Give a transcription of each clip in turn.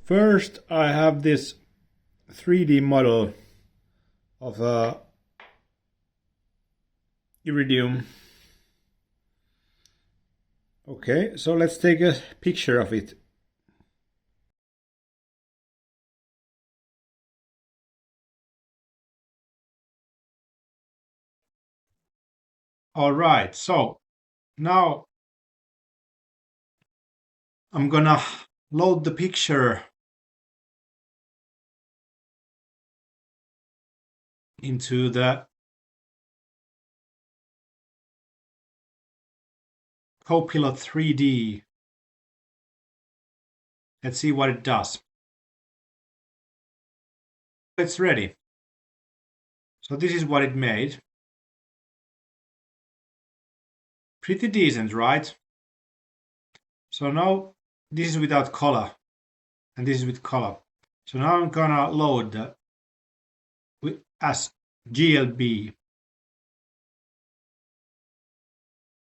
First, I have this 3D model of a iridium. Okay, so let's take a picture of it. All right, so now I'm gonna load the picture into the Copilot 3D. Let's see what it does. It's ready. So this is what it made. Pretty decent, right? So now this is without color and this is with color. So now I'm gonna load the as GLB.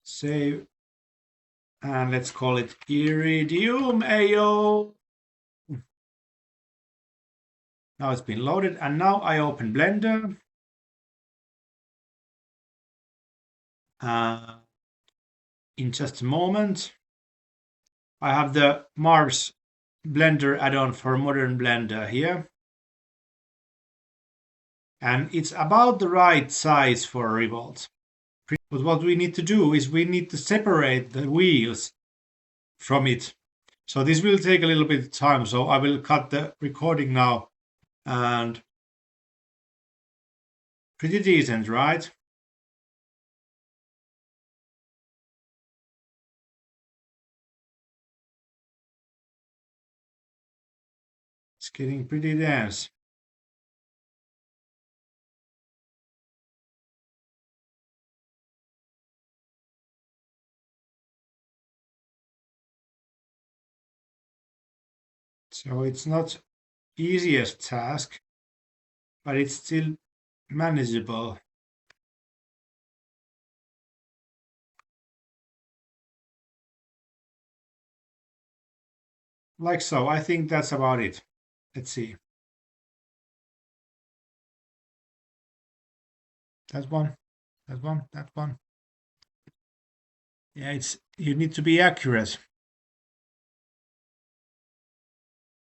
Save, and let's call it Iridium AO. Now it's been loaded, and now I open Blender. In just a moment, I have the Marv's Blender add-on for modern Blender here. And it's about the right size for a revolt. But what we need to do is we need to separate the wheels from it. So this will take a little bit of time. So I will cut the recording now. And pretty decent, right? It's getting pretty dense. So it's not easiest task, but it's still manageable. Like so, I think that's about it. Let's see. That one, that one, that one. Yeah, you need to be accurate.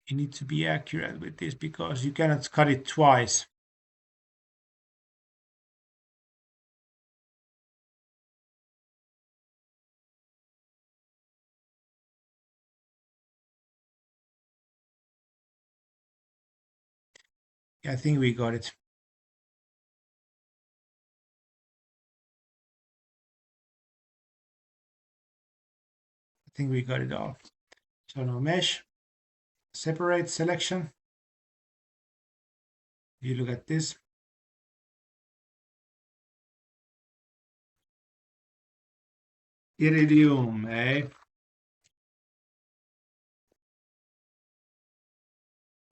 You need to be accurate with this because you cannot cut it twice. Yeah, I think we got it. I think we got it all. So now mesh, separate selection. You look at this. Iridium, eh?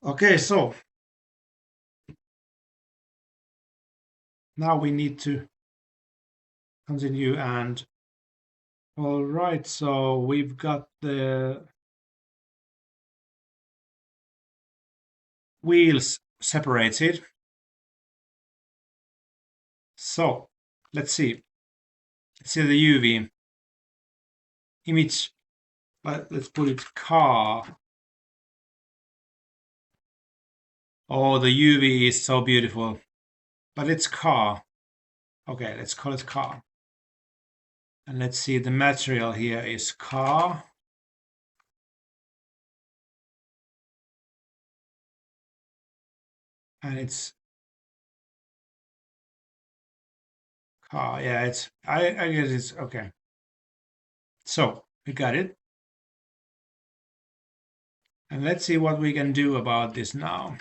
Okay, so now we need to continue and all right, so we've got the wheels separated. So let's see. Let's see the UV image. Let's put it car. Oh, the UV is so beautiful. But it's car. Okay, let's call it car. And let's see, the material here is car. And it's car. Yeah, it's I guess it's okay. So we got it. And let's see what we can do about this now.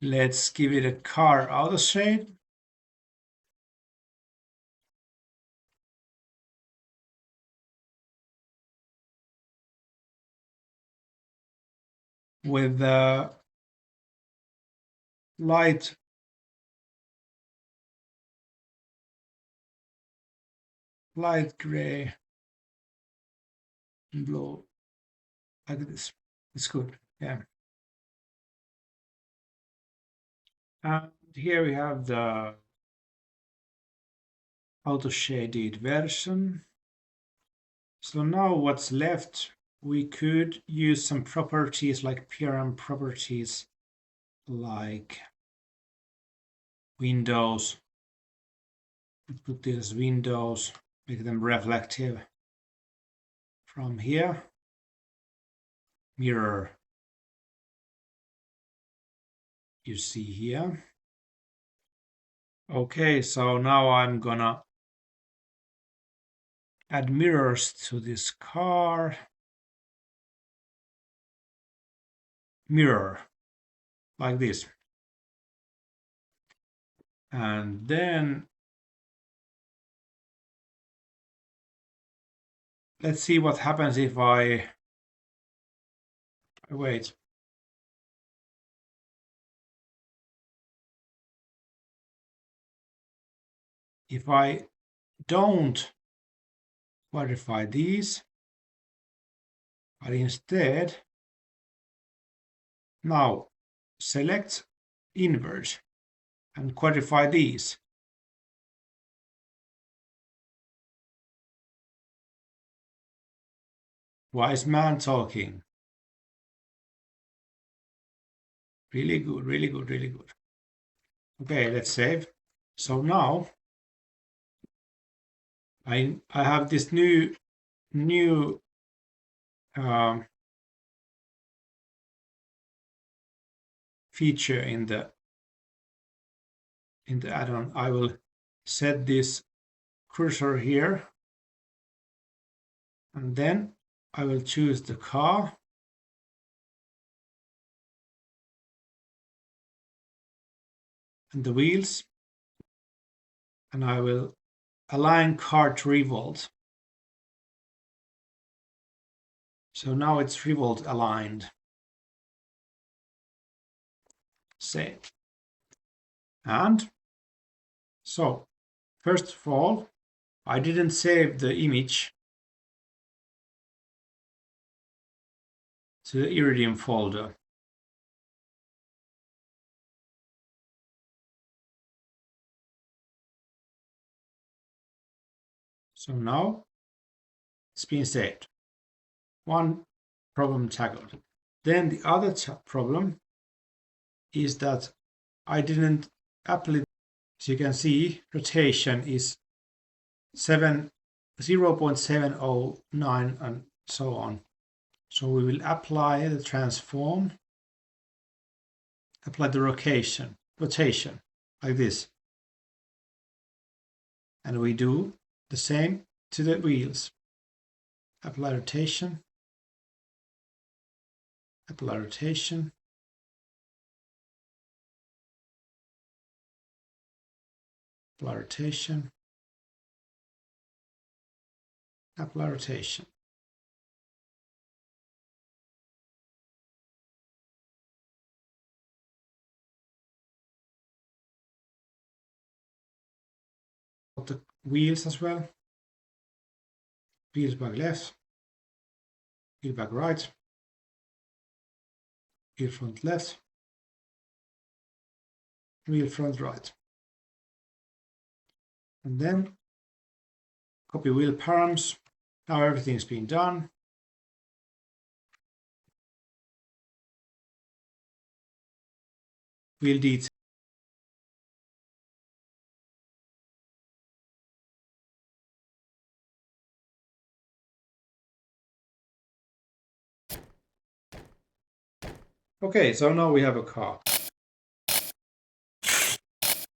Let's give it a car outer shade. With the light gray. blow like this. It's good. Yeah. And here we have the auto shaded version. So now what's left, we could use some properties like PRM properties like windows. Put these as windows, make them reflective. From here, mirror. You see here. Okay, so now I'm gonna add mirrors to this car. Mirror, like this. And then let's see what happens if I wait. If I don't qualify these, but instead now select invert and qualify these. Wise man talking. Really good, really good, really good. Okay, let's save. So now I have this new feature in the add-on. I will set this cursor here, and then I will choose the car, and the wheels, and I will align car to revolve. So now it's revolve aligned. Save. And so first of all, I didn't save the image to the Iridium folder. So now it's been saved. One problem tackled. Then the other problem is that I didn't apply. As you can see, rotation is 0.709 and so on. So we will apply the transform, apply the rotation like this. And we do the same to the wheels. Apply rotation, apply rotation, apply rotation, apply rotation. The wheels as well. Wheels back left, wheel back right, wheel front left, wheel front right. And then copy wheel params. Now everything's been done. Wheel detail. Okay, so now we have a car.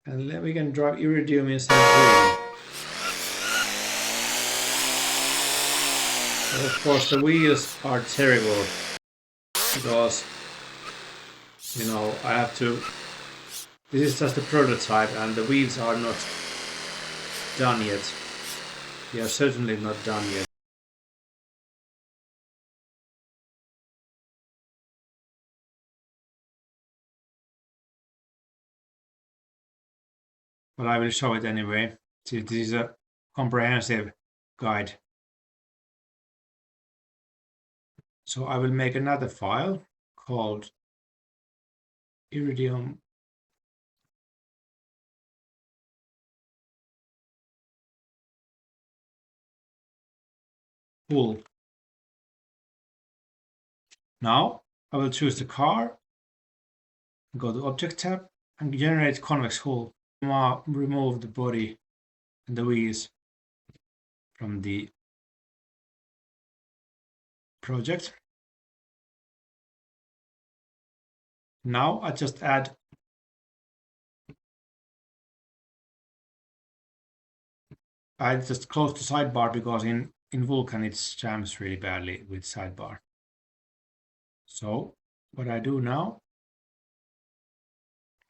And then we can drive Iridium instead of green. But of course the wheels are terrible because I have to. This is just a prototype and the wheels are not done yet. They are certainly not done yet. But I will show it anyway. See, this is a comprehensive guide. So I will make another file called iridium hull. Now I will choose the car, go to Object tab, and generate convex hull. Remove the body and the wheels from the project. Now I just close the sidebar because in Vulkan it jams really badly with sidebar. So what I do now,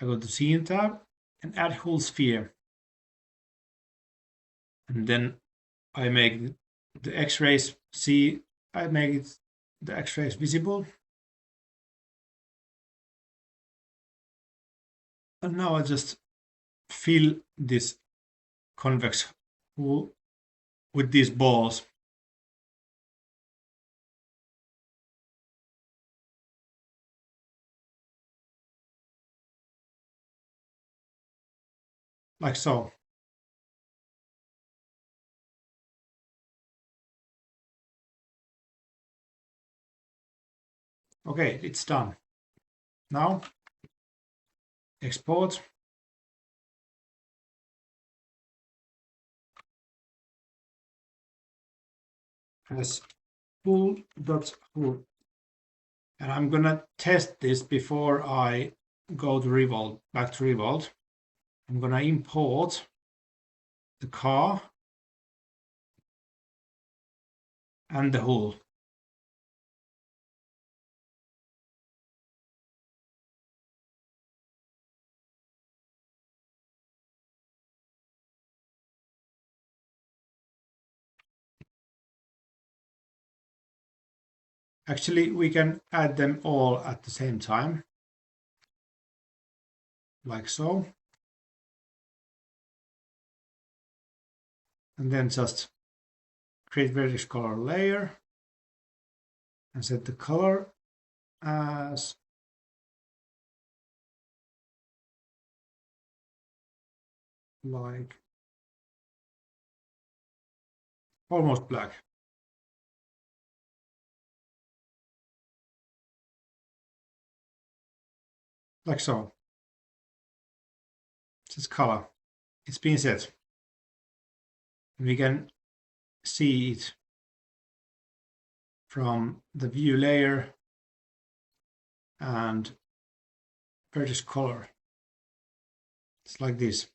I go to Scene tab and add hull sphere. And then I make the X-rays the X-rays visible. And now I just fill this convex hull with these balls. Like so. Okay, it's done. Now export. As hull.hull. And I'm gonna test this before I go to Revolt, back to Revolt. I'm gonna import the car and the hull. Actually, we can add them all at the same time, like so. And then just create vertex color layer and set the color as like almost black. Like so. Just color. It's been set. We can see it from the view layer and vertex color. It's like this.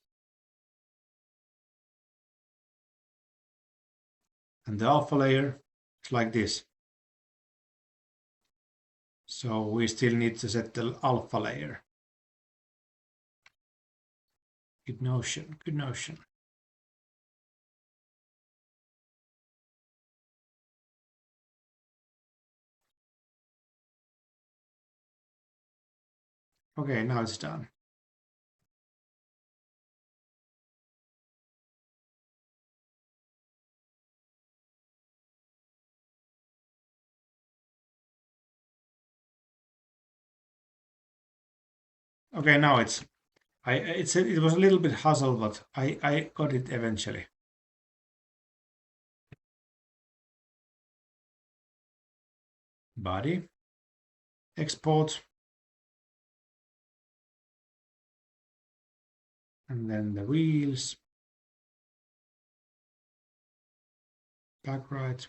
And the alpha layer is like this. So we still need to set the alpha layer. Good notion, good notion. Okay, now it's done. Okay, now it was a little bit hassle, but I got it eventually. Body, export, and then the wheels, back right,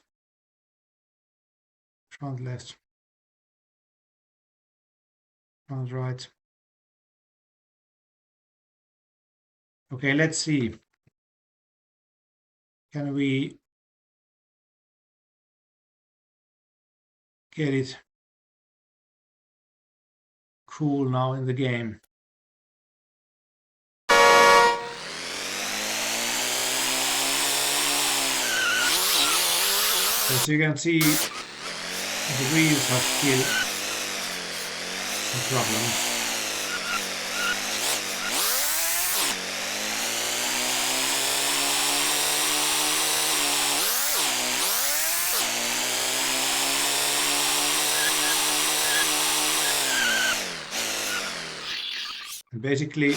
front left, front right. Okay, let's see. Can we get it cool now in the game? As you can see, the wheels have still some problems. Basically,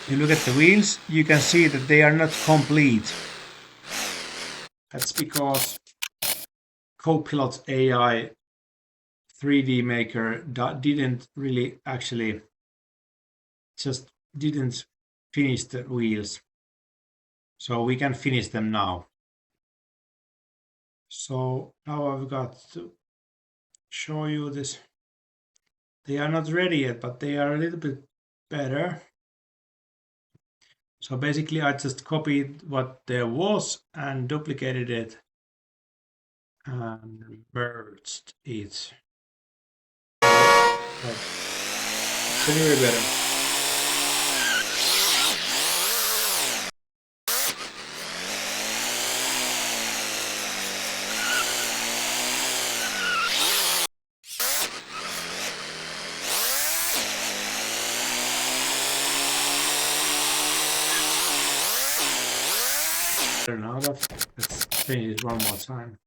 you look at the wheels, you can see that they are not complete. That's because Copilot AI 3D Maker didn't really actually just didn't finish the wheels. So we can finish them now. So now I've got to show you this. They are not ready yet, but they are a little bit better. So basically I just copied what there was and duplicated it and merged it. It's very better. Now, but let's change it one more time.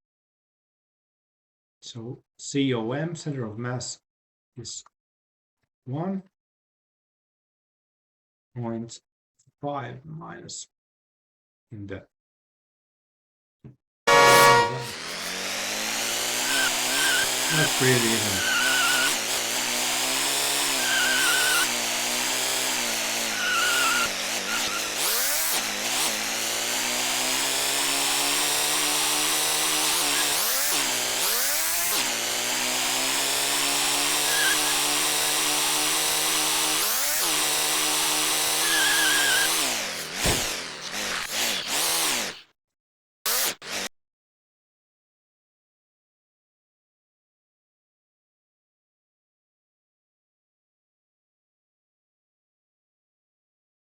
So COM, center of mass, is 1.5 minus in the that's pretty even.